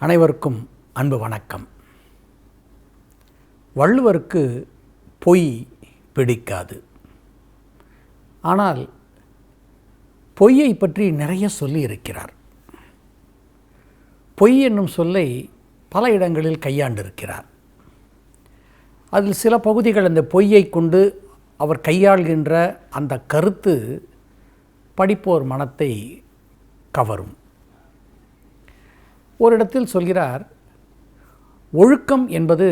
அனைவருக்கும் அன்பு வணக்கம். வள்ளுவருக்கு பொய் பிடிக்காது. ஆனால் பொய்யை பற்றி நிறைய சொல்லி இருக்கிறார். பொய் என்னும் சொல்லை பல இடங்களில் கையாண்டிருக்கிறார். அதில் சில பகுதிகள் அந்த பொய்யை கொண்டு அவர் கையாள்கின்ற அந்த கருத்து படிப்போர் மனத்தை கவரும். ஒரு இடத்தில் சொல்கிறார், ஒழுக்கம் என்பது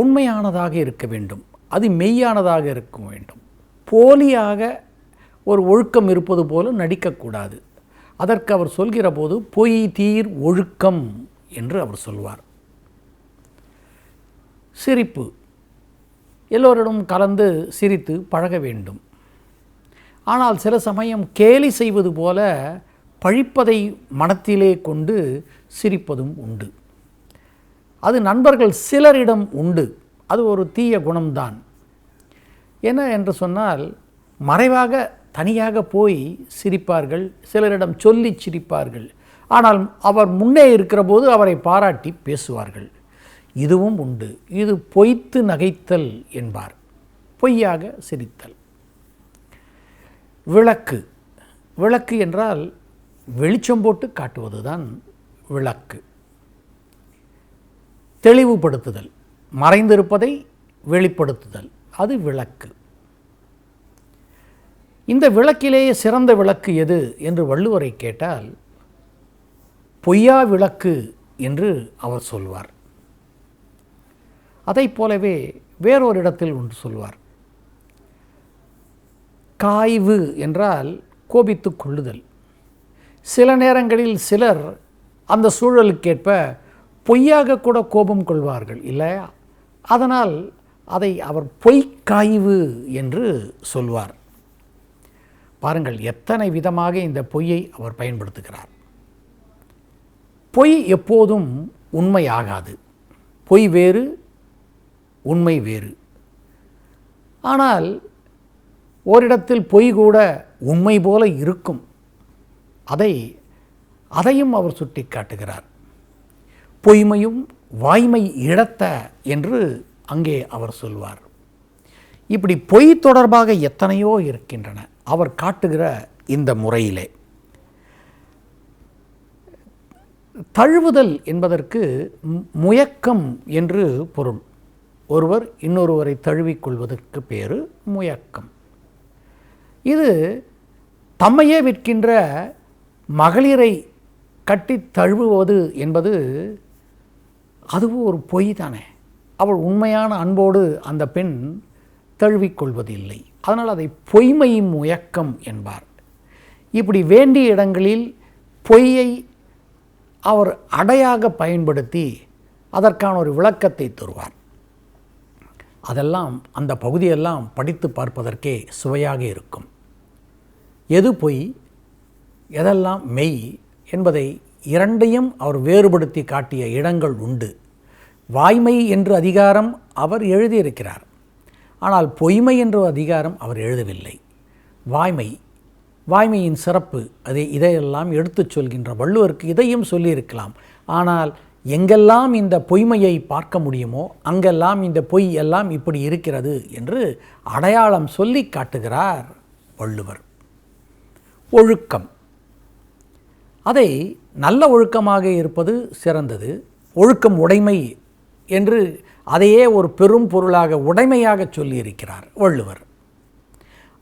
உண்மையானதாக இருக்க வேண்டும், அது மெய்யானதாக இருக்க வேண்டும். போலியாக ஒரு ஒழுக்கம் இருப்பது போல நடிக்கக்கூடாது. அதற்கு அவர் சொல்கிற போது பொய் தீர் ஒழுக்கம் என்று அவர் சொல்வார். சிரிப்பு, எல்லோரிடம் கலந்து சிரித்து பழக வேண்டும். ஆனால் சில சமயம் கேலி செய்வது போல பழிப்பதை மனத்திலே கொண்டு சிரிப்பதும் உண்டு. அது நண்பர்கள் சிலரிடம் உண்டு. அது ஒரு தீய குணம்தான். என்ன என்று சொன்னால், மறைவாக தனியாக போய் சிரிப்பார்கள், சிலரிடம் சொல்லி சிரிப்பார்கள். ஆனால் அவர் முன்னே இருக்கிற போது அவரை பாராட்டி பேசுவார்கள். இதுவும் உண்டு. இது பொய்த்து நகைத்தல் என்பார், பொய்யாக சிரித்தல். விளக்கு, விளக்கு என்றால் வெளிச்சம் போட்டு காட்டுவது தான் விளக்கு. தெளிவுபடுத்துதல், மறைந்திருப்பதை வெளிப்படுத்துதல், அது விளக்கு. இந்த விளக்கிலேயே சிறந்த விளக்கு எது என்று வள்ளுவரை கேட்டால் பொய்யா விளக்கு என்று அவர் சொல்வார். அதைப் போலவே வேறொரு இடத்தில் ஒன்று சொல்வார். காய்வு என்றால் கோபித்து கொள்ளுதல். சில நேரங்களில் சிலர் அந்த சூழலுக்கேற்ப பொய்யாக கூட கோபம் கொள்வார்கள் இல்லையா? அதனால் அதை அவர் பொய்க்காய்வு என்று சொல்வார். பாருங்கள், எத்தனை விதமாக இந்த பொய்யை அவர் பயன்படுத்துகிறார். பொய் எப்போதும் உண்மையாகாது. பொய் வேறு, உண்மை வேறு. ஆனால் ஓரிடத்தில் பொய் கூட உண்மை போல இருக்கும். அதையும் அவர் சுட்டி காட்டுகிறார். பொய்மையும் வாய்மை இழத்த என்று அங்கே அவர் சொல்வார். இப்படி பொய் தொடர்பாக எத்தனையோ இருக்கின்றன அவர் காட்டுகிற இந்த முறையிலே. தழுவுதல் என்பதற்கு முயக்கம் என்று பொருள். ஒருவர் இன்னொருவரை தழுவிக்கொள்வதற்கு பேரு முயக்கம். இது தம்மையே விற்கின்ற மகளிரை கட்டி தழுவுவது என்பது அதுவும் ஒரு பொய் தானே. அவள் உண்மையான அன்போடு அந்த பெண் தழுவிக்கொள்வதில்லை. அதனால் அதை பொய்மை முயக்கம் என்பார். இப்படி வேண்டிய இடங்களில் பொய்யை அவர் அடையாக பயன்படுத்தி அதற்கான ஒரு விளக்கத்தை தருவார். அதெல்லாம் அந்த பகுதியெல்லாம் படித்து பார்ப்பதற்கே சுவையாக இருக்கும். எது பொய், எதெல்லாம் மெய் என்பதை இரண்டையும் அவர் வேறுபடுத்தி காட்டிய இடங்கள் உண்டு. வாய்மை என்ற அதிகாரம் அவர் எழுதியிருக்கிறார். ஆனால் பொய்மை என்ற அதிகாரம் அவர் எழுதவில்லை. வாய்மையின் சிறப்பு இதையெல்லாம் எடுத்துச் சொல்கின்ற வள்ளுவருக்கு இதையும் சொல்லியிருக்கலாம். ஆனால் எங்கெல்லாம் இந்த பொய்மையை பார்க்க முடியுமோ அங்கெல்லாம் இந்த பொய் எல்லாம் இப்படி இருக்கிறது என்று அடையாளம் சொல்லி காட்டுகிறார் வள்ளுவர். ஒழுக்கம், அதை நல்ல ஒழுக்கமாக இருப்பது சிறந்தது. ஒழுக்கம் உடைமை என்று அதையே ஒரு பெரும் பொருளாக உடைமையாக சொல்லியிருக்கிறார் வள்ளுவர்.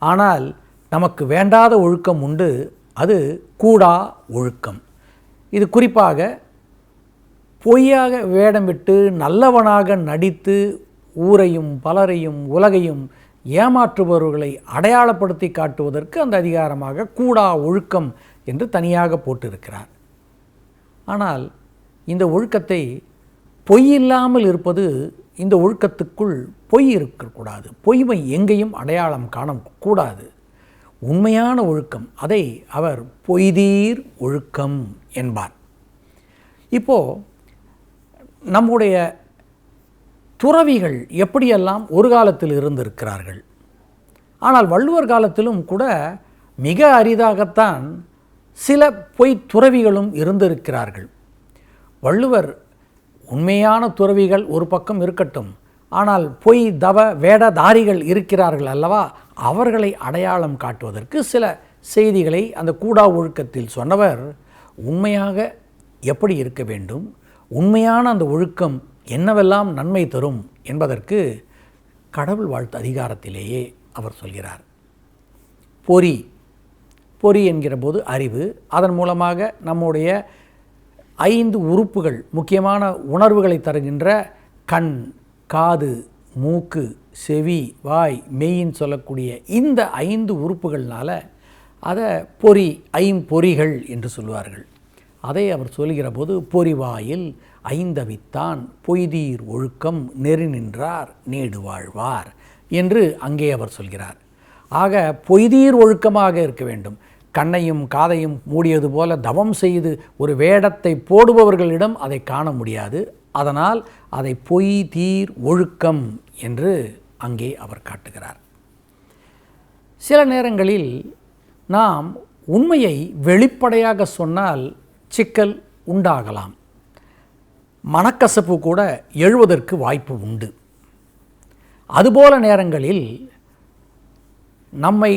ஆனால் நமக்கு வேண்டாத ஒழுக்கம் உண்டு, அது கூடா ஒழுக்கம். இது குறிப்பாக பொய்யாக வேடமிட்டு நல்லவனாக நடித்து ஊரையும் பலரையும் உலகையும் ஏமாற்றுபவர்களை அடையாளப்படுத்தி காட்டுவதற்கு அந்த அதிகாரமாக கூடா ஒழுக்கம் என்று தனியாக போட்டிருக்கிறார். ஆனால் இந்த ஒழுக்கத்தை பொய் இல்லாமல் இருப்பது, இந்த ஒழுக்கத்துக்குள் பொய் இருக்கக்கூடாது. பொய்மை எங்கேயும் அடையாளம் காணக்கூடாது. உண்மையான ஒழுக்கம், அதை அவர் பொய்தீர் ஒழுக்கம் என்பார். இப்போது நம்முடைய துறவிகள் எப்படியெல்லாம் ஒரு காலத்தில் இருந்திருக்கிறார்கள். ஆனால் வள்ளுவர் காலத்திலும் கூட மிக அரிதாகத்தான் சில பொய் துறவிகளும் இருந்திருக்கிறார்கள். வள்ளுவர் உண்மையான துறவிகள் ஒரு பக்கம் இருக்கட்டும், ஆனால் பொய் தவ வேடதாரிகள் இருக்கிறார்கள் அல்லவா, அவர்களை அடையாளம் காட்டுவதற்கு சில செய்திகளை அந்த கூடா ஒழுக்கத்தில் சொன்னவர். உண்மையாக எப்படி இருக்க வேண்டும், உண்மையான அந்த ஒழுக்கம் என்னவெல்லாம் நன்மை தரும் என்பதற்கு கடவுள் வாழ்த்து அதிகாரத்திலேயே அவர் சொல்கிறார். பொறி என்கிற போது அறிவு, அதன் மூலமாக நம்முடைய 5 உறுப்புகள், முக்கியமான உணர்வுகளை தருகின்ற கண், காது, மூக்கு, செவி, வாய், மெய்ன்னு சொல்லக்கூடிய இந்த 5 உறுப்புகள்னால அதை ஐம்பொறிகள் என்று சொல்லுவார்கள். அதை அவர் சொல்கிற போது பொறிவாயில் ஐந்தவித்தான் பொய்தீர் ஒழுக்கம் நெறி நின்றார் நீடு வாழ்வார் என்று அங்கே அவர் சொல்கிறார். ஆக பொய்தீர் ஒழுக்கமாக இருக்க வேண்டும். கண்ணையும் காதையும் மூடியது போல தவம் செய்து ஒரு வேடத்தை போடுபவர்களிடம் அதை காண முடியாது. அதனால் அதை பொய்தீர் ஒழுக்கம் என்று அங்கே அவர் காட்டுகிறார். சில நேரங்களில் நாம் உண்மையை வெளிப்படையாக சொன்னால் சிக்கல் உண்டாகலாம், மனக்கசப்பு கூட எழுவதற்கு வாய்ப்பு உண்டு. அதுபோல நேரங்களில் நம்மை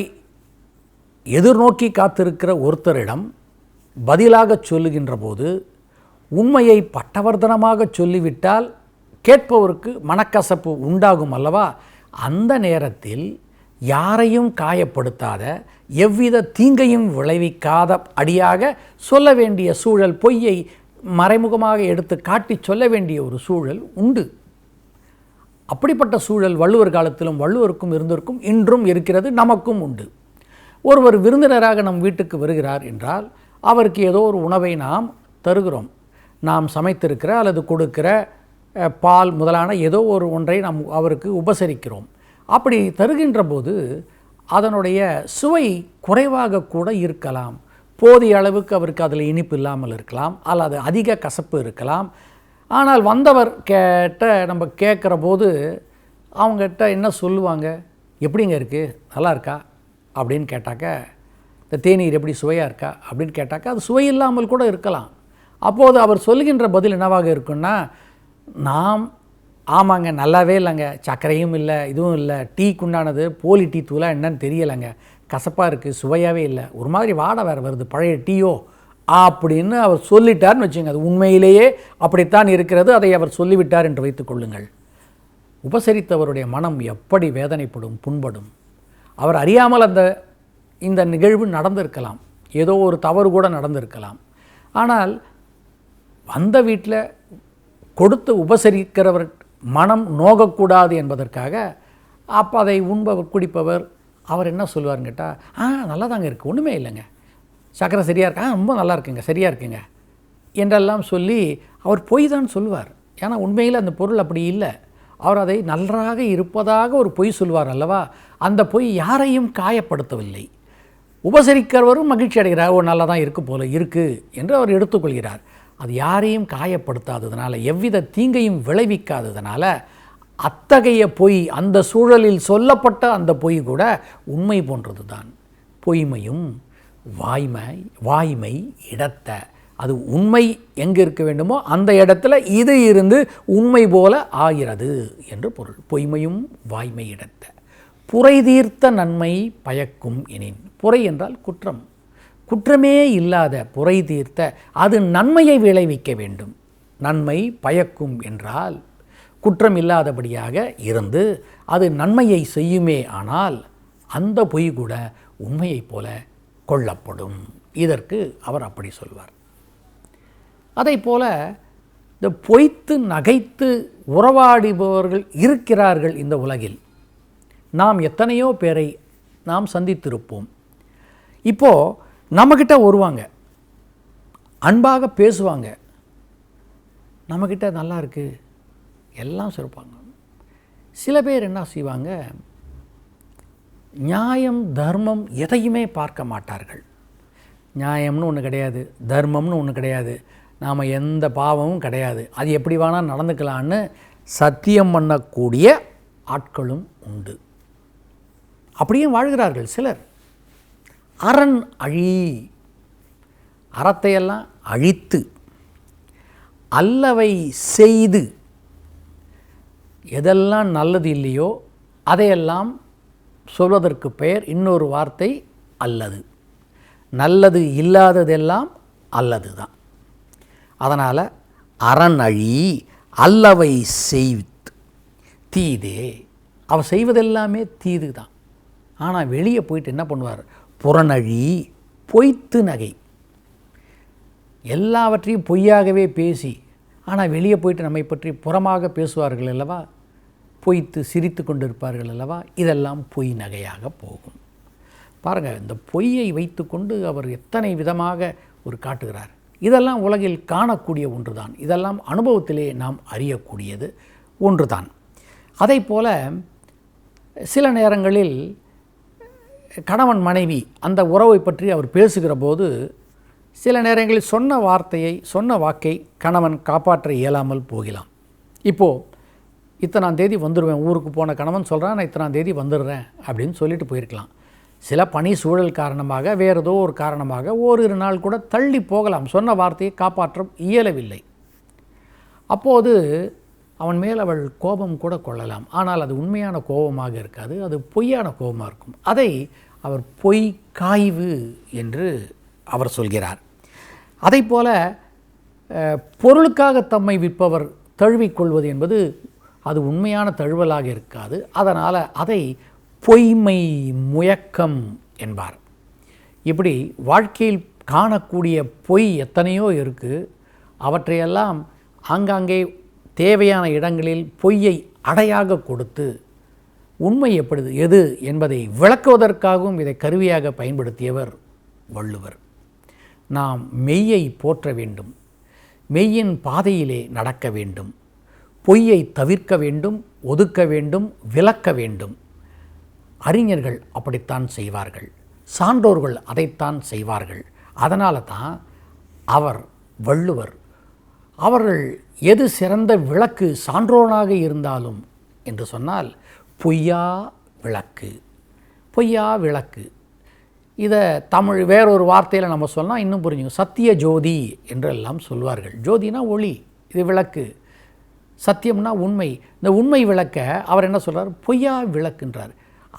எதிர்நோக்கி காத்திருக்கிற ஒருத்தரிடம் பதிலாக சொல்லுகின்ற போது உண்மையை பட்டவர்த்தனமாக சொல்லிவிட்டால் கேட்பவருக்கு மனக்கசப்பு உண்டாகும் அல்லவா. அந்த நேரத்தில் யாரையும் காயப்படுத்தாத, எவ்வித தீங்கையும் விளைவிக்காத அடியாக சொல்ல வேண்டிய சூழல், பொய்யை மறைமுகமாக எடுத்து காட்டி சொல்ல வேண்டிய ஒரு சூழல் உண்டு. அப்படிப்பட்ட சூழல் வள்ளுவர் காலத்திலும் வள்ளுவருக்கும் இருந்திருக்கும், இன்றும் இருக்கிறது, நமக்கும் உண்டு. ஒருவர் விருந்தினராக நம் வீட்டுக்கு வருகிறார் என்றால் அவருக்கு ஏதோ ஒரு உணவை நாம் தருகிறோம். நாம் சமைத்திருக்கிற அல்லது கொடுக்கிற பால் முதலான ஏதோ ஒரு ஒன்றை நாம் அவருக்கு உபசரிக்கிறோம். அப்படி தருகின்ற போது அதனுடைய சுவை குறைவாக கூட இருக்கலாம். போதிய அளவுக்கு அவருக்கு அதில் இனிப்பு இல்லாமல் இருக்கலாம், அல்லது அதிக கசப்பு இருக்கலாம். ஆனால் வந்தவர் நம்ம கேட்குற போது அவங்ககிட்ட என்ன சொல்லுவாங்க, எப்படிங்க இருக்குது, நல்லா இருக்கா அப்படின்னு கேட்டாக்க, இந்த தேநீர் எப்படி சுவையாக இருக்கா அப்படின்னு கேட்டாக்க அது சுவை இல்லாமல் கூட இருக்கலாம். அப்போது அவர் சொல்லுகின்ற பதில் என்னவாக இருக்குன்னா, நாம் ஆமாங்க நல்லாவே இல்லைங்க, சர்க்கரையும் இல்லை, இதுவும் இல்லை, டீக்கு உண்டானது போலி டீ தூளாக என்னன்னு தெரியலைங்க, கசப்பாக இருக்குது, சுவையாகவே இல்லை, ஒரு மாதிரி வாடை வேறு வருது, பழைய டீயோ அப்படின்னு அவர் சொல்லிட்டார்னு வச்சுங்க. அது உண்மையிலேயே அப்படித்தான் இருக்கிறது, அதை அவர் சொல்லிவிட்டார் என்று வைத்துக்கொள்ளுங்கள். உபசரித்தவருடைய மனம் எப்படி வேதனைப்படும், புண்படும். அவர் அறியாமல் இந்த நிகழ்வு நடந்திருக்கலாம், ஏதோ ஒரு தவறு கூட நடந்திருக்கலாம். ஆனால் வந்த வீட்டில் கொடுத்து உபசரிக்கிறவர் மனம் நோகக்கூடாது என்பதற்காக அப்போ அதை உண்பவர் குடிப்பவர் அவர் என்ன சொல்லுவார்னு கேட்டால், நல்லா தாங்க இருக்குது, ஒன்றுமே இல்லைங்க, சக்கரை சரியாக இருக்கா, ரொம்ப நல்லா இருக்குங்க, சரியாக இருக்குங்க என்றெல்லாம் சொல்லி அவர் பொய் தான் சொல்லுவார். ஏன்னா உண்மையில் அந்த பொருள் அப்படி இல்லை. அவர் அதை நன்றாக இருப்பதாக ஒரு பொய் சொல்வார் அல்லவா. அந்த பொய் யாரையும் காயப்படுத்தவில்லை. உபசரிக்கிறவரும் மகிழ்ச்சி அடைகிறார், நல்லா தான் இருக்குது போல இருக்குது என்று அவர் எடுத்துக்கொள்கிறார். அது யாரையும் காயப்படுத்தாததுனால, எவ்வித தீங்கையும் விளைவிக்காததுனால அத்தகைய பொய், அந்த சூழலில் சொல்லப்பட்ட அந்த பொய் கூட உண்மை போன்றது தான். பொய்மையும் வாய்மை இடத்த, அது உண்மை எங்கே இருக்க வேண்டுமோ அந்த இடத்துல இது இருந்து உண்மை போல ஆகிறது என்று பொருள். பொய்மையும் வாய்மை இடத்த புரை தீர்த்த நன்மை பயக்கும் எனின். புரை என்றால் குற்றம், குற்றமே இல்லாத புரை தீர்த்த, அது நன்மையை விளைவிக்க வேண்டும். நன்மை பயக்கும் என்றால் குற்றம் இல்லாதபடியாக இருந்து அது நன்மையை செய்யுமே, ஆனால் அந்த பொய் கூட உண்மையைப் போல கொள்ளப்படும். இதற்கு அவர் அப்படி சொல்வார். அதை போல இந்த பொய்த்து நகைத்து உறவாடுபவர்கள் இருக்கிறார்கள் இந்த உலகில். நாம் எத்தனையோ பேரை நாம் சந்தித்திருப்போம். இப்போது நம்மக்கிட்ட வருவாங்க, அன்பாக பேசுவாங்க, நம்மக்கிட்ட நல்லா இருக்குது எல்லாம் சிறப்பாங்க. சில பேர் என்ன செய்வாங்க, நியாயம் தர்மம் எதையுமே பார்க்க மாட்டார்கள். நியாயம்னு ஒன்று கிடையாது, தர்மம்னு ஒன்று கிடையாது, நாம் எந்த பாவமும் கிடையாது, அது எப்படி வேணால் நடந்துக்கலான்னு சத்தியம் பண்ணக்கூடிய ஆட்களும் உண்டு. அப்படியும் வாழ்கிறார்கள் சிலர். அறத்தையெல்லாம் அழித்து அல்லவை செய்து, எதெல்லாம் நல்லது இல்லையோ அதையெல்லாம் சொல்வதற்கு பெயர் இன்னொரு வார்த்தை அல்லது. நல்லது இல்லாததெல்லாம் அல்லது தான். அதனால் அறநழி அல்லவை செய்வித் தீதே, அவர் செய்வதெல்லாமே தீது தான். ஆனால் வெளியே போயிட்டு என்ன பண்ணுவார்? புறநழி பொய்த்து நகை, எல்லாவற்றையும் பொய்யாகவே பேசி, ஆனால் வெளியே போயிட்டு நம்மை பற்றி புறமாக பேசுவார்கள் அல்லவா, பொய்த்து சிரித்து கொண்டிருப்பார்கள் அல்லவா, இதெல்லாம் பொய் நகையாக போகும். பாருங்கள், இந்த பொய்யை வைத்து கொண்டு அவர் எத்தனை விதமாக ஒரு காட்டுகிறார். இதெல்லாம் உலகில் காணக்கூடிய ஒன்று தான். இதெல்லாம் அனுபவத்திலே நாம் அறியக்கூடியது ஒன்று தான். அதை போல சில நேரங்களில் கணவன் மனைவி அந்த உறவை பற்றி அவர் பேசுகிற போது சில நேரங்களில் சொன்ன வாக்கை கணவன் காப்பாற்ற இயலாமல் போகலாம். இப்போது இத்தனாம் தேதி வந்துடுவேன், ஊருக்கு போன கணவன் சொல்கிறான் நான் இத்தனாம் தேதி வந்துடுறேன் அப்படின்னு சொல்லிட்டு போயிருக்கலாம். சில பணி சூழல் காரணமாக, வேறு ஏதோ ஒரு காரணமாக ஓரிரு நாள் கூட தள்ளி போகலாம், சொன்ன வார்த்தையை காப்பாற்ற இயலவில்லை. அப்போது அவன் மேல் அவள் கோபம் கூட கொள்ளலாம். ஆனால் அது உண்மையான கோபமாக இருக்காது, அது பொய்யான கோபமாக இருக்கும். அதை அவர் பொய் காய்வு என்று அவர் சொல்கிறார். அதை போல பொருளுக்காக தம்மை விற்பவர் தழுவிக்கொள்வது என்பது அது உண்மையான தழுவலாக இருக்காது. அதனால் அதை பொய்மை முயக்கம் என்பார். இப்படி வாழ்க்கையில் காணக்கூடிய பொய் எத்தனையோ இருக்குது. அவற்றையெல்லாம் ஆங்காங்கே தேவையான இடங்களில் பொய்யை அடையாக கொடுத்து உண்மை எது என்பதை விளக்குவதற்காகவும் இதை கருவியாக பயன்படுத்தியவர் வள்ளுவர். நாம் மெய்யை போற்ற வேண்டும், மெய்யின் பாதையிலே நடக்க வேண்டும், பொய்யை தவிர்க்க வேண்டும், ஒதுக்க வேண்டும், விலக்க வேண்டும். அறிஞர்கள் அப்படித்தான் செய்வார்கள், சான்றோர்கள் அதைத்தான் செய்வார்கள். அதனால தான் வள்ளுவர் அவர்கள் எது சிறந்த விளக்கு சான்றோனாக இருந்தாலும் என்று சொன்னால் பொய்யா விளக்கு. பொய்யா விளக்கு இதை தமிழ் வேறொரு வார்த்தையில் நம்ம சொன்னால் இன்னும் புரிஞ்சுங்க. சத்திய ஜோதி என்றெல்லாம் சொல்வார்கள். ஜோதினா ஒளி, இது விளக்கு. சத்தியம்னா உண்மை. இந்த உண்மை விளக்க அவர் என்ன சொல்கிறார்? பொய்யா விளக்குன்றார்.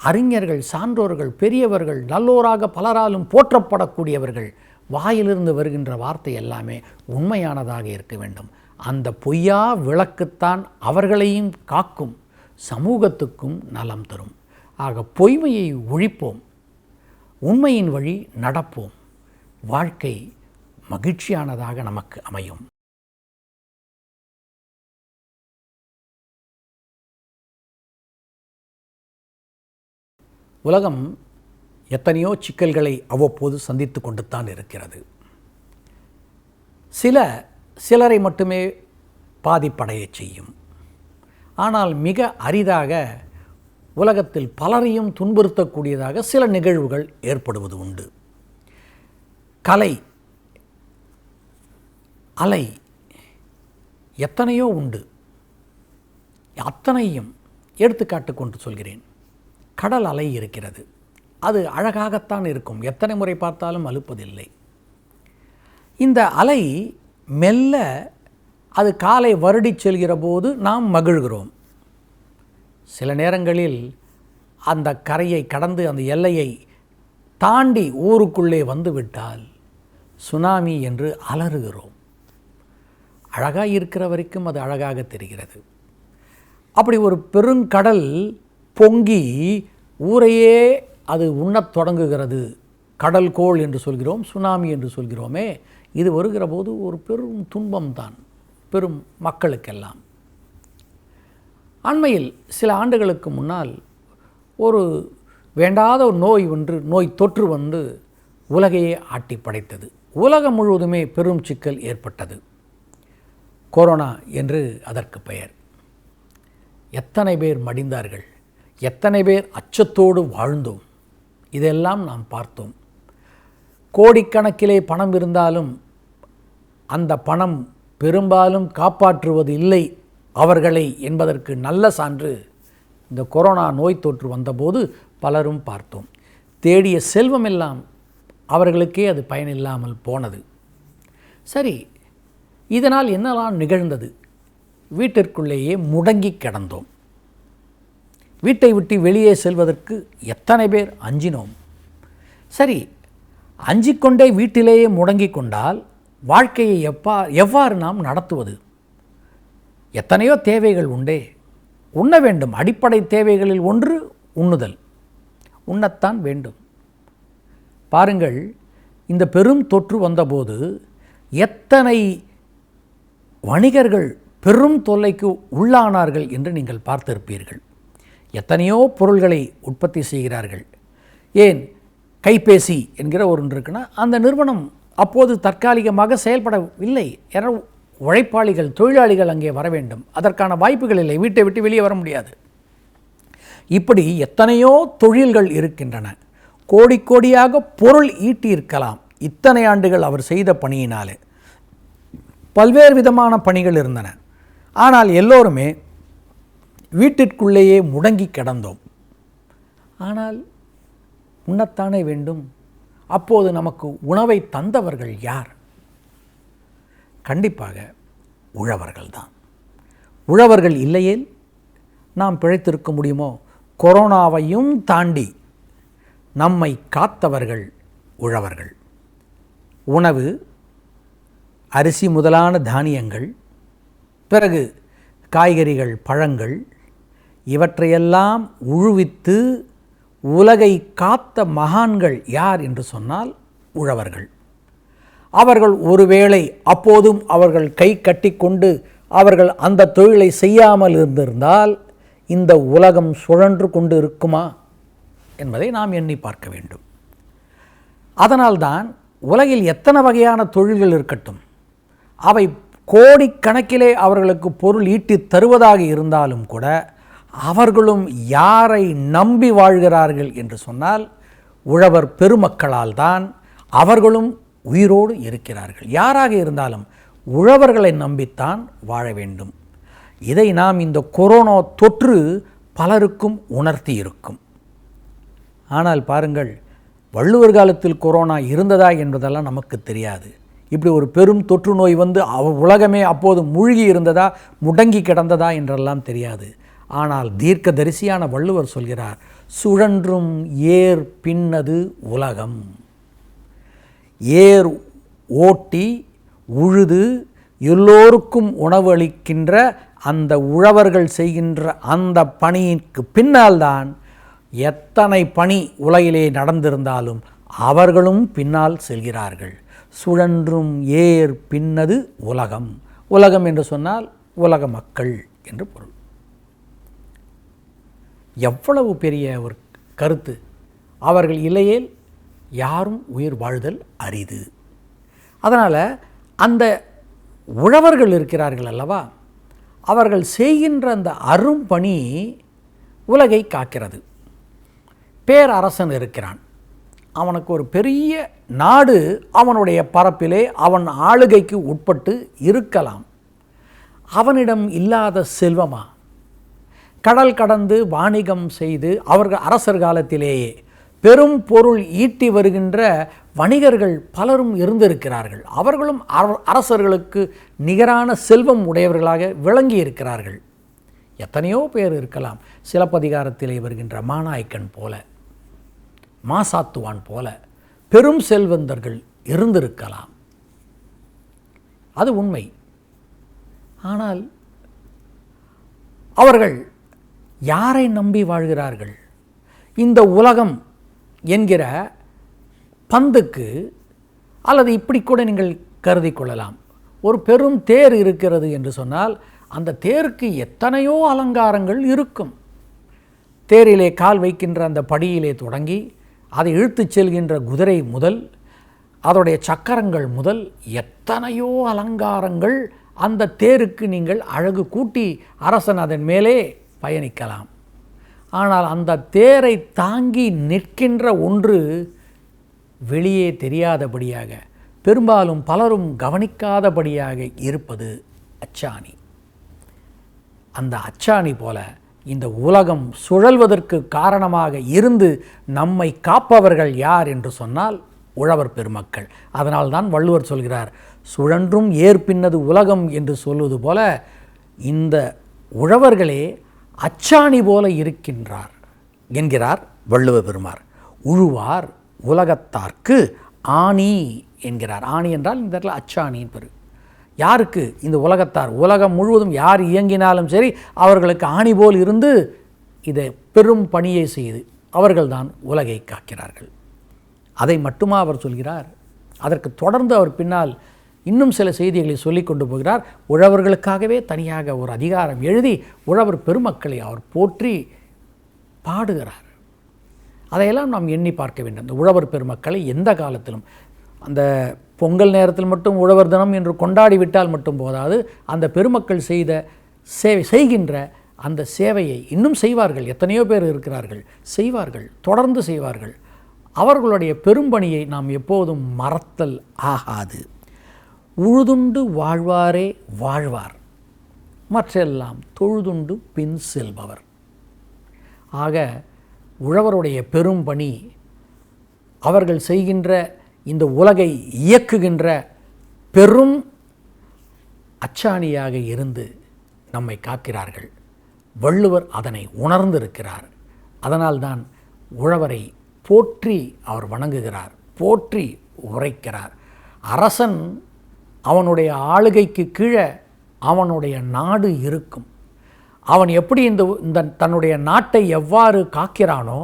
அறிஞர்கள், சான்றோர்கள், பெரியவர்கள், நல்லோராக பலராலும் போற்றப்படக்கூடியவர்கள் வாயிலிருந்து வருகின்ற வார்த்தை எல்லாமே உண்மையானதாக இருக்க வேண்டும். அந்த பொய்யா விளக்குத்தான் அவர்களையும் காக்கும், சமூகத்துக்கும் நலம் தரும். ஆக பொய்மையை ஒழிப்போம், உண்மையின் வழி நடப்போம், வாழ்க்கை மகிழ்ச்சியானதாக நமக்கு அமையும். உலகம் எத்தனையோ சிக்கல்களை அவ்வப்போது சந்தித்து கொண்டு தான் இருக்கிறது. சிலரை மட்டுமே பாதிப்படைய செய்யும். ஆனால் மிக அரிதாக உலகத்தில் பலரையும் துன்புறுத்தக்கூடியதாக சில நிகழ்வுகள் ஏற்படுவது உண்டு. கலை அலை எத்தனையோ உண்டு. அத்தனையும் எடுத்துக்காட்டு கொண்டு சொல்கிறேன். கடல் அலை இருக்கிறது, அது அழகாகத்தான் இருக்கும், எத்தனை முறை பார்த்தாலும் அலுப்பதில்லை. இந்த அலை மெல்ல அது காலை வருடி செல்கிற போது நாம் மகிழ்கிறோம். சில நேரங்களில் அந்த கரையை கடந்து அந்த எல்லையை தாண்டி ஊருக்குள்ளே வந்துவிட்டால் சுனாமி என்று அலறுகிறோம். அழகாக இருக்கிற வரைக்கும் அது அழகாக தெரிகிறது. அப்படி ஒரு பெருங்கடல் பொங்கி ஊரையே அது உண்ணத் தொடங்குகிறது. கடல் கோள் என்று சொல்கிறோம், சுனாமி என்று சொல்கிறோமே. இது வருகிற போது ஒரு பெரும் துன்பம்தான் பெரும் மக்களுக்கெல்லாம். அண்மையில் சில ஆண்டுகளுக்கு முன்னால் ஒரு வேண்டாத ஒரு நோய் தொற்று வந்து உலகையே ஆட்டி படைத்தது. உலகம் முழுவதுமே பெரும் சிக்கல் ஏற்பட்டது. கொரோனா என்று அதற்கு பெயர். எத்தனை பேர் மடிந்தார்கள், எத்தனை பேர் அச்சத்தோடு வாழ்ந்தோம், இதெல்லாம் நாம் பார்த்தோம். கோடிக்கணக்கிலே பணம் இருந்தாலும் அந்த பணம் பெரும்பாலும் காப்பாற்றுவது இல்லை அவர்களை என்பதற்கு நல்ல சான்று இந்த கொரோனா நோய் தொற்று வந்தபோது பலரும் பார்த்தோம். தேடிய செல்வமெல்லாம் அவர்களுக்கே அது பயனில்லாமல் போனது. சரி, இதனால் என்னெல்லாம் நிகழ்ந்தது? வீட்டிற்குள்ளேயே முடங்கி கிடந்தோம். வீட்டை விட்டு வெளியே செல்வதற்கு எத்தனை பேர் அஞ்சினோம். சரி, அஞ்சிக்கொண்டே வீட்டிலேயே முடங்கி கொண்டால் வாழ்க்கையை எவ்வாறு நாம் நடத்துவது? எத்தனையோ தேவைகள் உண்டே, உண்ண வேண்டும். அடிப்படை தேவைகளில் ஒன்று உண்ணுதல். உண்ணத்தான் வேண்டும். பாருங்கள், இந்த பெரும் தொற்று வந்தபோது எத்தனை வணிகர்கள் பெரும் தொல்லைக்கு உள்ளானார்கள் என்று நீங்கள் பார்த்திருப்பீர்கள். எத்தனையோ பொருள்களை உற்பத்தி செய்கிறார்கள். ஏன், கைபேசி என்கிற ஒன்று இருக்குன்னா அந்த நிறுவனம் அப்போது தற்காலிகமாக செயல்படவில்லை. ஏன்னா உழைப்பாளிகள், தொழிலாளிகள் அங்கே வர வேண்டும். அதற்கான வாய்ப்புகள் இல்லை. வீட்டை விட்டு வெளியே வர முடியாது. இப்படி எத்தனையோ தொழில்கள் இருக்கின்றன. கோடி கோடியாக பொருள் ஈட்டியிருக்கலாம். இத்தனை ஆண்டுகள் அவர் செய்த பணியினாலே பல்வேறு விதமான பணிகள் இருந்தன. ஆனால் எல்லோருமே வீட்டிற்குள்ளேயே முடங்கி கிடந்தோம். ஆனால் உண்ணத்தானே வேண்டும். அப்போது நமக்கு உணவை தந்தவர்கள் யார்? கண்டிப்பாக உழவர்கள்தான். உழவர்கள் இல்லையேல் நாம் பிழைத்திருக்க முடியுமோ? கொரோனாவையும் தாண்டி நம்மை காத்தவர்கள் உழவர்கள். உணவு, அரிசி முதலான தானியங்கள், பிறகு காய்கறிகள், பழங்கள், இவற்றையெல்லாம் உழுவித்து உலகை காத்த மகான்கள் யார் என்று சொன்னால் உழவர்கள். அவர்கள் ஒருவேளை அப்போதும் அவர்கள் கை கட்டிக்கொண்டு அவர்கள் அந்த தொழிலை செய்யாமல் இருந்திருந்தால் இந்த உலகம் சுழன்று கொண்டு இருக்குமா என்பதை நாம் எண்ணி பார்க்க வேண்டும். அதனால்தான் உலகில் எத்தனை வகையான தொழில்கள் இருக்கட்டும், அவை கோடிக்கணக்கிலே அவர்களுக்கு பொருள் ஈட்டி தருவதாக இருந்தாலும் கூட அவர்களும் யாரை நம்பி வாழ்கிறார்கள் என்று சொன்னால் உழவர் பெருமக்களால் தான் அவர்களும் உயிரோடு இருக்கிறார்கள். யாராக இருந்தாலும் உழவர்களை நம்பித்தான் வாழ வேண்டும். இதை நாம் இந்த கொரோனா தொற்று பலருக்கும் உணர்த்தி இருக்கும். ஆனால் பாருங்கள், வள்ளுவர் காலத்தில் கொரோனா இருந்ததா என்பதெல்லாம் நமக்கு தெரியாது. இப்படி ஒரு பெரும் தொற்று நோய் வந்து உலகமே அப்போது மூழ்கி இருந்ததா, முடங்கி கிடந்ததா என்றெல்லாம் தெரியாது. ஆனால் தீர்க்கதரிசியான வள்ளுவர் சொல்கிறார், சுழன்றும் ஏர் பின்னது உலகம். ஏர் ஓட்டி உழுது எல்லோருக்கும் உணவு அளிக்கின்ற அந்த உழவர்கள் செய்கின்ற அந்த பணிக்கு பின்னால்தான் எத்தனை பணி உலகிலே நடந்திருந்தாலும் அவர்களும் பின்னால் செல்கிறார்கள். சுழன்றும் ஏர் பின்னது உலகம். உலகம் என்று சொன்னால் உலக மக்கள் என்று பொருள். எவ்வளவு பெரிய ஒரு கருத்து! அவர்கள் இல்லையேல் யாரும் உயிர் வாழ்தல் அரிது. அதனால் அந்த உழவர்கள் இருக்கிறார்கள் அல்லவா, அவர்கள் செய்கின்ற அந்த அரும்பணி உலகை காக்கிறது. பேரரசன் இருக்கிறான், அவனுக்கு ஒரு பெரிய நாடு அவனுடைய பரப்பிலே அவன் ஆளுகைக்கு உட்பட்டு இருக்கலாம். அவனிடம் இல்லாத செல்வமா? கடல் கடந்து வாணிகம் செய்து அவர்கள் அரசர் காலத்திலேயே பெரும் பொருள் ஈட்டி வருகின்ற வணிகர்கள் பலரும் இருந்திருக்கிறார்கள். அவர்களும் அரசர்களுக்கு நிகரான செல்வம் உடையவர்களாக விளங்கி இருக்கிறார்கள். எத்தனையோ பேர் இருக்கலாம். சிலப்பதிகாரத்திலே வருகின்ற மாநாய்க்கன் போல, மாசாத்துவான் போல பெரும் செல்வந்தர்கள் இருந்திருக்கலாம். அது உண்மை. ஆனால் அவர்கள் யாரை நம்பி வாழ்கிறார்கள்? இந்த உலகம் என்கிற பந்துக்கு, அல்லது இப்படி கூட நீங்கள் கருதி கொள்ளலாம், ஒரு பெரும் தேர் இருக்கிறது என்று சொன்னால் அந்த தேருக்கு எத்தனையோ அலங்காரங்கள் இருக்கும். தேரிலே கால் வைக்கின்ற அந்த படியிலே தொடங்கி அதை இழுத்துச் செல்கின்ற குதிரை முதல் அதோடைய சக்கரங்கள் முதல் எத்தனையோ அலங்காரங்கள் அந்த தேருக்கு நீங்கள் அழகு கூட்டி அரசன் அதன் மேலே பயணிக்கலாம். ஆனால் அந்த தேரை தாங்கி நிற்கின்ற ஒன்று வெளியே தெரியாதபடியாக, பெரும்பாலும் பலரும் கவனிக்காதபடியாக இருப்பது அச்சாணி. அந்த அச்சாணி போல இந்த உலகம் சுழல்வதற்கு காரணமாக இருந்து நம்மை காப்பவர்கள் யார் என்று சொன்னால் உழவர் பெருமக்கள். அதனால்தான் வள்ளுவர் சொல்கிறார், சுழன்றும் ஏற்பின்னது உலகம் என்று சொல்வது போல இந்த உழவர்களே அச்சாணி போல இருக்கின்றார் என்கிறார் வள்ளுவ பெருமார். உழுவார் உலகத்தார்க்கு ஆணி என்கிறார். ஆணி என்றால் இந்த இடத்துல அச்சாணியின் பெரு. யாருக்கு? இந்த உலகத்தார். உலகம் முழுவதும் யார் இயங்கினாலும் சரி அவர்களுக்கு ஆணி போல் இருந்து இதை பெரும் பணியை செய்து அவர்கள்தான் உலகை காக்கிறார்கள். அதை மட்டுமா அவர் சொல்கிறார்? அதற்கு தொடர்ந்து அவர் பின்னால் இன்னும் சில செய்திகளை சொல்லிக் கொண்டு போகிறார். உழவர்களுக்காகவே தனியாக ஒரு அதிகாரம் எழுதி உழவர் பெருமக்களை அவர் போற்றி பாடுகிறார். அதையெல்லாம் நாம் எண்ணி பார்க்க வேண்டும். இந்த உழவர் பெருமக்களை எந்த காலத்திலும், அந்த பொங்கல் நேரத்தில் மட்டும் உழவர் தினம் என்று கொண்டாடிவிட்டால் மட்டும் போதாது, அந்த பெருமக்கள் செய்கின்ற அந்த சேவையை இன்னும் செய்வார்கள். எத்தனையோ பேர் இருக்கிறார்கள், செய்வார்கள், தொடர்ந்து செய்வார்கள். அவர்களுடைய பெரும்பணியை நாம் எப்போதும் மறத்தல் ஆகாது. உழுதுண்டு வாழ்வாரே வாழ்வார், மற்றெல்லாம் தொழுதுண்டு பின் செல்பவர். ஆக உழவருடைய பெரும் பணி, அவர்கள் செய்கின்ற இந்த உலகை இயக்குகின்ற பெரும் அச்சாணியாக இருந்து நம்மை காக்கிறார்கள். வள்ளுவர் அதனை உணர்ந்திருக்கிறார். அதனால்தான் உழவரை போற்றி அவர் வணங்குகிறார், போற்றி உரைக்கிறார். அரசன் அவனுடைய ஆளுகைக்கு கீழே அவனுடைய நாடு இருக்கும். அவன் எப்படி இந்த தன்னுடைய நாட்டை எவ்வாறு காக்கிறானோ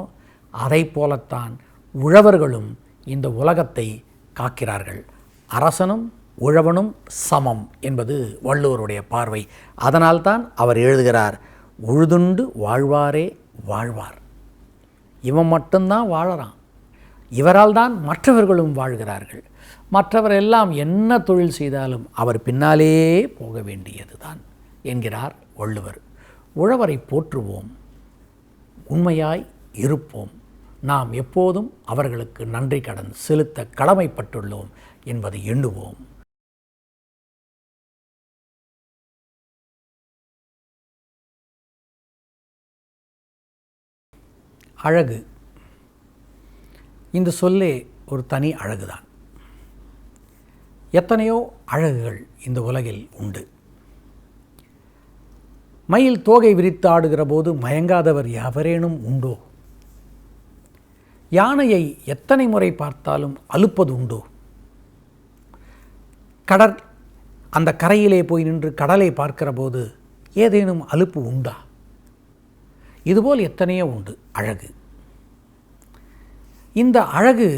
அதை போலத்தான் உழவர்களும் இந்த உலகத்தை காக்கிறார்கள். அரசனும் உழவனும் சமம் என்பது வள்ளுவருடைய பார்வை. அதனால்தான் அவர் எழுதுகிறார், உழுதுண்டு வாழ்வாரே வாழ்வார். இவன் மட்டும்தான் வாழறான், இவரால் தான் மற்றவர்களும் வாழ்கிறார்கள். மற்றவர் எல்லாம் என்ன தொழில் செய்தாலும் அவர் பின்னாலே போக வேண்டியது தான் என்கிறார் வள்ளுவர். உழவரை போற்றுவோம், உண்மையாய் இருப்போம். நாம் எப்போதும் அவர்களுக்கு நன்றி கடன் செலுத்த கடமைப்பட்டுள்ளோம் என்பதை எண்ணுவோம். அழகு, இந்த சொல்லே ஒரு தனி அழகுதான். எத்தனையோ அழகுகள் இந்த உலகில் உண்டு. மயில் தோகை விரித்து ஆடுகிற போது மயங்காதவர் எவரேனும் உண்டோ? யானையை எத்தனை முறை பார்த்தாலும் அலுப்பது உண்டோ? அந்த கரையிலே போய் நின்று கடலை பார்க்கிற போது ஏதேனும் அலுப்பு உண்டா? இதுபோல் எத்தனையோ உண்டு அழகு. இந்த அழகு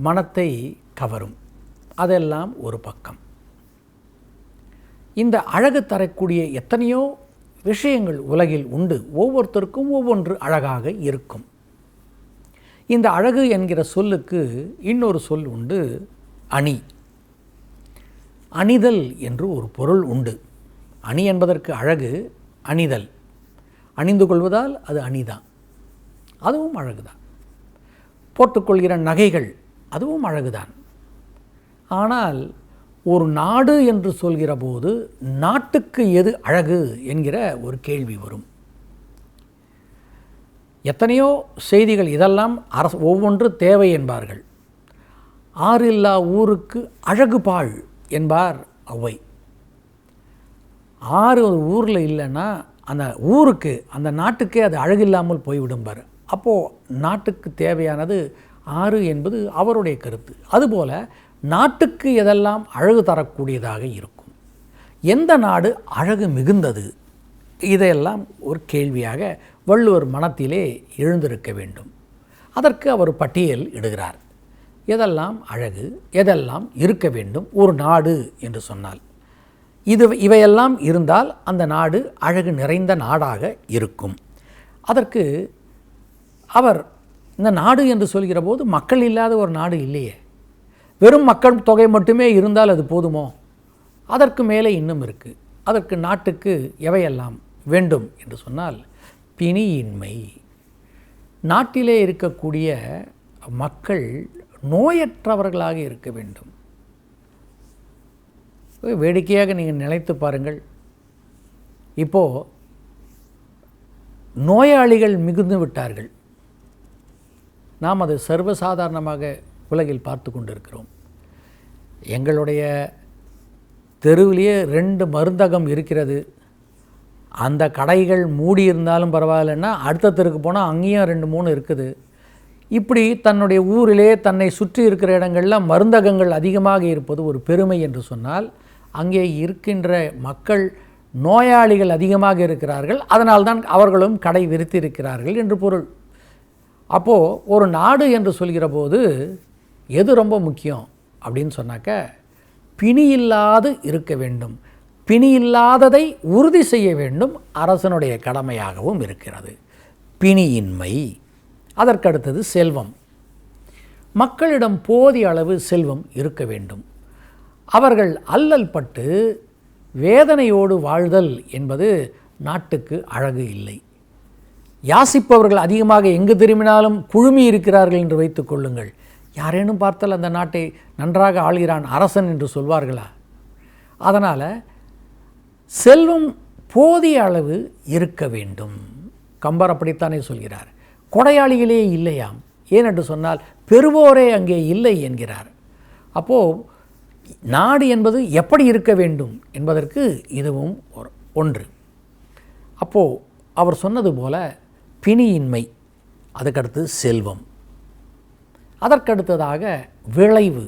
மனத்தை கவரும், அதெல்லாம் ஒரு பக்கம். இந்த அழகு தரக்கூடிய எத்தனையோ விஷயங்கள் உலகில் உண்டு. ஒவ்வொருத்தருக்கும் ஒவ்வொன்று அழகாக இருக்கும். இந்த அழகு என்கிற சொல்லுக்கு இன்னொரு சொல் உண்டு, அணி. அணிதல் என்று ஒரு பொருள் உண்டு. அணி என்பதற்கு அழகு, அணிதல், அணிந்து கொள்வதால் அது அணிதான், அதுவும் அழகுதான். போட்டுக்கொள்கிற நகைகள் அதுவும் அழகுதான். ஆனால் ஒரு நாடு என்று சொல்கிற போது நாட்டுக்கு எது அழகு என்கிற ஒரு கேள்வி வரும். எத்தனையோ செய்திகள், இதெல்லாம் ஒவ்வொன்று தேவை என்பார்கள். ஆறில்லா ஊருக்கு அழகு பாழ் என்பார் ஔவை. ஆறு ஒரு ஊரில் இல்லைன்னா அந்த ஊருக்கு, அந்த நாட்டுக்கே அது அழகில்லாமல் போய்விடும்பார். அப்போது நாட்டுக்கு தேவையானது ஆறு என்பது அவருடைய கருத்து. அதுபோல் நாட்டுக்கு எதெல்லாம் அழகு தரக்கூடியதாக இருக்கும், எந்த நாடு அழகு மிகுந்தது, இதையெல்லாம் ஒரு கேள்வியாக வள்ளுவர் மனத்திலே எழுந்திருக்க வேண்டும். அதற்கு அவர் பட்டியல் இடுகிறார். எதெல்லாம் அழகு, எதெல்லாம் இருக்க வேண்டும் ஒரு நாடு என்று சொன்னால். இவையெல்லாம் இருந்தால் அந்த நாடு அழகு நிறைந்த நாடாக இருக்கும். அதற்கு அவர் இந்த நாடு என்று சொல்கிற போது மக்கள் இல்லாத ஒரு நாடு இல்லையே, வெறும் மக்கள் தொகை மட்டுமே இருந்தால் அது போதுமோ? அதற்கு மேலே இன்னும் இருக்குது. அதற்கு நாட்டுக்கு எவையெல்லாம் வேண்டும் என்று சொன்னால், பிணியின்மை. நாட்டிலே இருக்கக்கூடிய மக்கள் நோயற்றவர்களாக இருக்க வேண்டும். வேடிக்கையாக நீங்கள் நினைத்து பாருங்கள், இப்போது நோயாளிகள் மிகுந்து விட்டார்கள். நாம் அது சர்வசாதாரணமாக உலகில் பார்த்து கொண்டிருக்கிறோம். எங்களுடைய தெருவிலேயே 2 மருந்தகம் இருக்கிறது, அந்த கடைகள் மூடி இருந்தாலும் பரவாயில்லைன்னா அடுத்த தெருக்கு போனால் அங்கேயும் 2 3 இருக்குது. இப்படி தன்னுடைய ஊரிலே தன்னை சுற்றி இருக்கிற இடங்களில் மருந்தகங்கள் அதிகமாக இருப்பது ஒரு பெருமை என்று சொன்னால், அங்கே இருக்கின்ற மக்கள் நோயாளிகள் அதிகமாக இருக்கிறார்கள், அதனால்தான் அவர்களும் கடை விரித்திருக்கிறார்கள் என்று பொருள். அப்போது ஒரு நாடு என்று சொல்கிற போது எது ரொம்ப முக்கியம் அப்படின்னு சொன்னாக்க, பிணி இல்லாது இருக்க வேண்டும். பிணி இல்லாததை உறுதி செய்ய வேண்டும், அரசனுடைய கடமையாகவும் இருக்கிறது. பிணியின்மை. அதற்கடுத்தது செல்வம். மக்களிடம் போதிய அளவு செல்வம் இருக்க வேண்டும். அவர்கள் அல்லல் பட்டு வேதனையோடு வாழ்தல் என்பது நாட்டுக்கு அழகு இல்லை. யாசிப்பவர்கள் அதிகமாக எங்கு திரும்பினாலும் குழுமி இருக்கிறார்கள் என்று வைத்துக் கொள்ளுங்கள். யாரேனும் பார்த்தால் அந்த நாட்டை நன்றாக ஆள்கிறான் அரசன் என்று சொல்வார்களா? அதனால் செல்வம் போதிய அளவு இருக்க வேண்டும். கம்பர் அப்படித்தானே சொல்கிறார். கொடையாளிகளே இல்லையாம். ஏனென்று சொன்னால் பெறுவோரே அங்கே இல்லை என்கிறார். அப்போது நாடு என்பது எப்படி இருக்க வேண்டும் என்பதற்கு இதுவும் ஒன்று. அப்போது அவர் சொன்னது போல பிணியின்மை, அதுக்கடுத்து செல்வம், அதற்கடுத்ததாக விளைவு.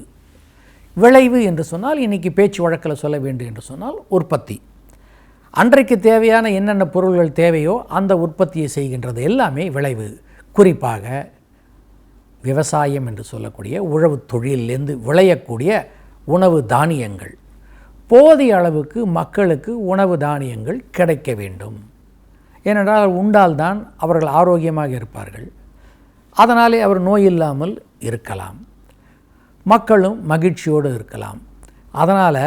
விளைவு என்று சொன்னால் இன்றைக்கி பேச்சு வழக்கில் சொல்ல வேண்டும் என்று சொன்னால் உற்பத்தி. அன்றைக்கு தேவையான என்னென்ன பொருள்கள் தேவையோ அந்த உற்பத்தியை செய்கின்றது எல்லாமே விளைவு. குறிப்பாக விவசாயம் என்று சொல்லக்கூடிய உழவு தொழிலிருந்து விளையக்கூடிய உணவு தானியங்கள், போதிய அளவுக்கு மக்களுக்கு உணவு தானியங்கள் கிடைக்க வேண்டும். ஏனென்றால் உண்டால்தான் அவர்கள் ஆரோக்கியமாக இருப்பார்கள். அதனாலே அவர் நோய் இல்லாமல் இருக்கலாம், மக்களும் மகிழ்ச்சியோடு இருக்கலாம். அதனால்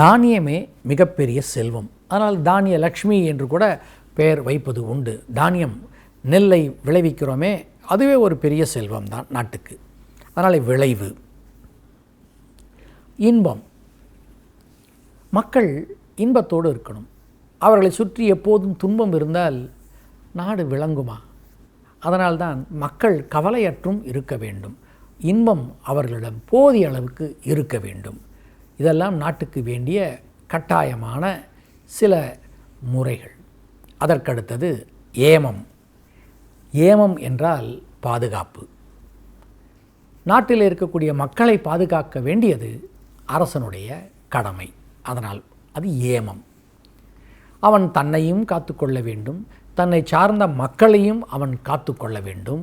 தானியமே மிகப்பெரிய செல்வம். அதனால் தானிய லக்ஷ்மி என்று கூட பெயர் வைப்பது உண்டு. தானியம், நெல்லை விளைவிக்கிறோமே, அதுவே ஒரு பெரிய செல்வம் தான் நாட்டுக்கு. அதனால் விளைவு. இன்பம். மக்கள் இன்பத்தோடு இருக்கணும். அவர்களை சுற்றி எப்போதும் துன்பம் இருந்தால் நாடு விளங்குமா? அதனால்தான் மக்கள் கவலையற்றும் இருக்க வேண்டும். இன்பம் அவர்களிடம் போதிய அளவுக்கு இருக்க வேண்டும். இதெல்லாம் நாட்டுக்கு வேண்டிய கட்டாயமான சில முறைகள். அதற்கடுத்தது ஏமம். ஏமம் என்றால் பாதுகாப்பு. நாட்டில் இருக்கக்கூடிய மக்களை பாதுகாக்க வேண்டியது அரசனுடைய கடமை. அதனால் அது ஏமம். அவன் தன்னையும் காத்துக்கொள்ள வேண்டும், தன்னை சார்ந்த மக்களையும் அவன் காத்துக்கொள்ள வேண்டும்.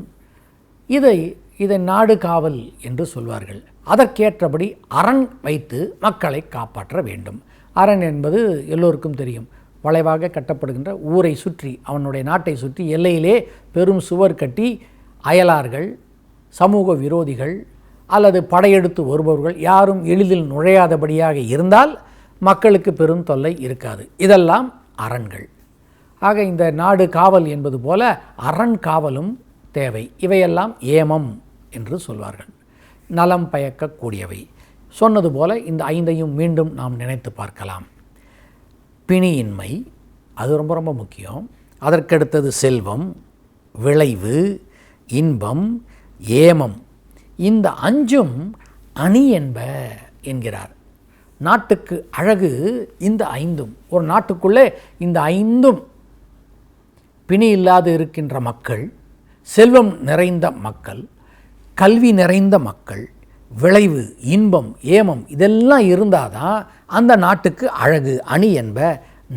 இதை நாடு காவல் என்று சொல்வார்கள். அதற்கேற்றபடி அரண் வைத்து மக்களை காப்பாற்ற வேண்டும். அரண் என்பது எல்லோருக்கும் தெரியும். வளைவாக கட்டப்படுகின்ற ஊரை சுற்றி, அவனுடைய நாட்டை சுற்றி எல்லையிலே பெரும் சுவர் கட்டி அயலார்கள், சமூக விரோதிகள் அல்லது படையெடுத்து வருபவர்கள் யாரும் எளிதில் நுழையாதபடியாக இருந்தால் மக்களுக்கு பெரும் தொல்லை இருக்காது. இதெல்லாம் அரண்கள். ஆக இந்த நாடு காவல் என்பது போல அரண் காவலும் தேவை. இவையெல்லாம் ஏமம் என்று சொல்வார்கள். நலம் பயக்கக்கூடியவை. சொன்னது போல இந்த 5ஐயும் மீண்டும் நாம் நினைத்து பார்க்கலாம். பிணியின்மை, அது ரொம்ப ரொம்ப முக்கியம். அதற்கடுத்தது செல்வம், விளைவு, இன்பம், ஏமம். இந்த 5ம் அணி என்ப என்கிறார். நாட்டுக்கு அழகு இந்த 5ம். ஒரு நாட்டுக்குள்ளே இந்த 5ம் பிணி இல்லாது இருக்கின்ற மக்கள், செல்வம் நிறைந்த மக்கள், கல்வி நிறைந்த மக்கள், விளைவு, இன்பம், ஏமம், இதெல்லாம் இருந்தால் தான் அந்த நாட்டுக்கு அழகு. அணி என்ப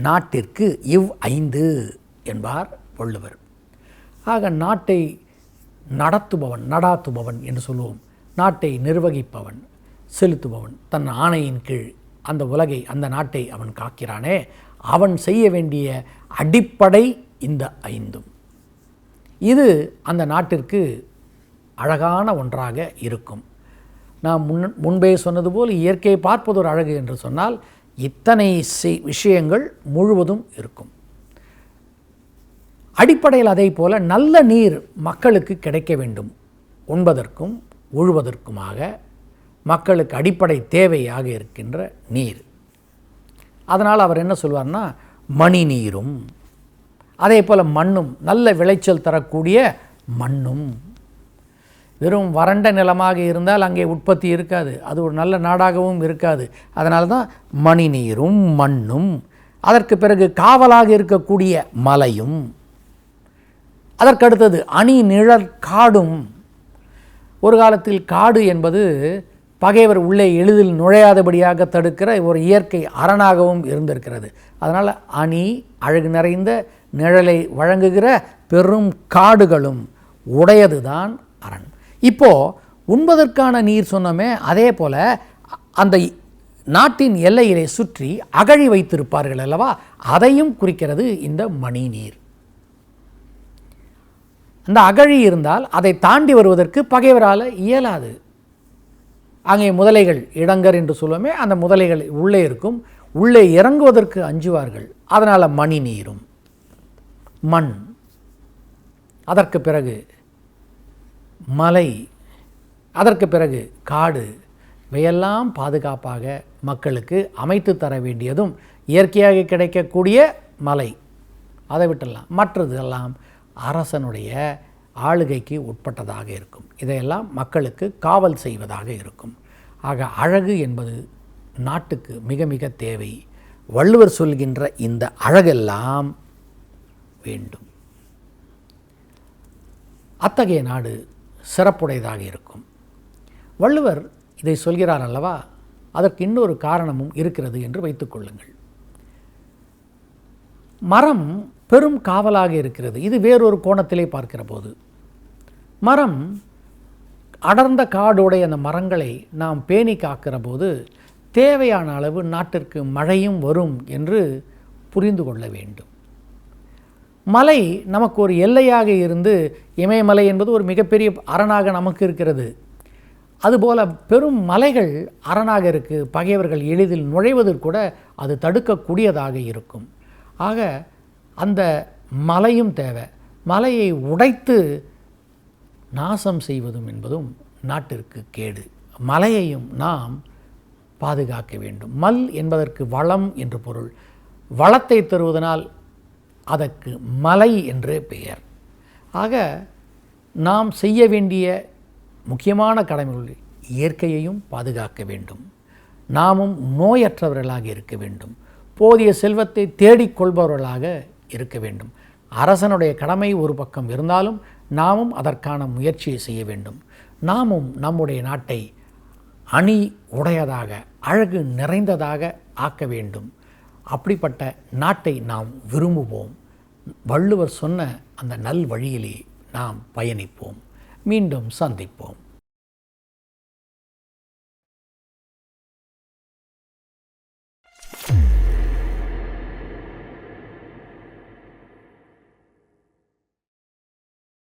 நாட்டிற்கு 5 என்பார் வள்ளுவர். ஆக நாட்டை நடத்துபவன், நடாத்துபவன் என்று சொல்லுவோம். நாட்டை நிர்வகிப்பவன், செலுத்துபவன், தன் ஆணையின் கீழ் அந்த உலகை, அந்த நாட்டை அவன் காக்கிறானே, அவன் செய்ய வேண்டிய அடிப்படை இந்த 5ம். இது அந்த நாட்டிற்கு அழகான ஒன்றாக இருக்கும். நாம் முன்பே சொன்னது போல் இயற்கையை பார்ப்பது ஒரு அழகு என்று சொன்னால் இத்தனை விஷயங்கள் முழுவதும் இருக்கும். அடிப்படையில் அதை போல நல்ல நீர் மக்களுக்கு கிடைக்க வேண்டும். உண்பதற்கும் உழுவதற்குமாக மக்களுக்கு அடிப்படை தேவையாக இருக்கின்ற நீர். அதனால் அவர் என்ன சொல்வார்னா, மணி நீரும், அதே போல் மண்ணும், நல்ல விளைச்சல் தரக்கூடிய மண்ணும், வெறும் வறண்ட நிலமாக இருந்தால் அங்கே உற்பத்தி இருக்காது, அது ஒரு நல்ல நாடாகவும் இருக்காது. அதனால தான் மணி நீரும் மண்ணும், அதற்கு பிறகு காவலாக இருக்கக்கூடிய மலையும், அதற்கடுத்தது அணி நிழற் காடும். ஒரு காலத்தில் காடு என்பது பகைவர் உள்ளே எளிதில் நுழையாதபடியாக தடுக்கிற ஒரு இயற்கை அரணாகவும் இருந்திருக்கிறது. அதனால் அணி அழகு நிறைந்த நிழலை வழங்குகிற பெரும் காடுகளும் உடையது தான் அரண். இப்போது உண்பதற்கான நீர் சொன்னோமே, அதே போல் அந்த நாட்டின் எல்லையிலே சுற்றி அகழி வைத்திருப்பார்கள் அல்லவா, அதையும் குறிக்கிறது இந்த மணி நீர். அந்த அகழி இருந்தால் அதை தாண்டி வருவதற்கு பகைவரால் இயலாது. அங்கே முதலைகள், இடங்கர் என்று சொல்லுவோமே, அந்த முதலைகள் உள்ளே இருக்கும், உள்ளே இறங்குவதற்கு அஞ்சுவார்கள். அதனால் மணி நீரும் மண், அதற்கு பிறகு மலை, அதற்கு பிறகு காடு, இவையெல்லாம் பாதுகாப்பாக மக்களுக்கு அமைத்து தர வேண்டியதும் இயற்கையாக கிடைக்கக்கூடிய மலை, அதை விட்டுடலாம். மற்றதெல்லாம் அரசனுடைய ஆளுகைக்கு உட்பட்டதாக இருக்கும். இதையெல்லாம் மக்களுக்கு காவல் செய்வதாக இருக்கும். ஆக அழகு என்பது நாட்டுக்கு மிக மிக தேவை. வள்ளுவர் சொல்கின்ற இந்த அழகெல்லாம் வேண்டும். அத்தகைய நாடு சிறப்புடையதாக இருக்கும். வள்ளுவர் இதை சொல்கிறார் அல்லவா, அதற்கு இன்னொரு காரணமும் இருக்கிறது என்று வைத்துக்கொள்ளுங்கள். மரம் பெரும் காவலாக இருக்கிறது. இது வேறொரு கோணத்திலே பார்க்கிற போது, மரம் அடர்ந்த காடுடைய அந்த மரங்களை நாம் பேணி காக்கிற போது தேவையான அளவு நாட்டிற்கு மழையும் வரும் என்று புரிந்து கொள்ள வேண்டும். மலை நமக்கு ஒரு எல்லையாக இருந்து, இமயமலை என்பது ஒரு மிகப்பெரிய அரணாக நமக்கு இருக்கிறது. அதுபோல் பெரும் மலைகள் அரணாக இருக்குது. பகைவர்கள் எளிதில் நுழைவதற்கு கூட அது தடுக்கக்கூடியதாக இருக்கும். ஆக அந்த மலையும் தேவை. மலையை உடைத்து நாசம் செய்வதும் என்பதும் நாட்டிற்கு கேடு. மலையையும் நாம் பாதுகாக்க வேண்டும். மல் என்பதற்கு வளம் என்று பொருள். வளத்தை தருவதனால் அதற்கு மலை என்றே பெயர். ஆக நாம் செய்ய வேண்டிய முக்கியமான கடமைகள், இயற்கையையும் பாதுகாக்க வேண்டும், நாமும் நோயற்றவர்களாக இருக்க வேண்டும், போதிய செல்வத்தை தேடிக்கொள்பவர்களாக இருக்க வேண்டும். அரசனுடைய கடமை ஒரு பக்கம் இருந்தாலும் நாமும் அதற்கான முயற்சியை செய்ய வேண்டும். நாமும் நம்முடைய நாட்டை அணி உடையதாக, அழகு நிறைந்ததாக ஆக்க வேண்டும். அப்படிப்பட்ட நாட்டை நாம் விரும்புவோம். வள்ளுவர் சொன்ன அந்த நல் வழியிலே நாம் பயணிப்போம். மீண்டும் சந்திப்போம்.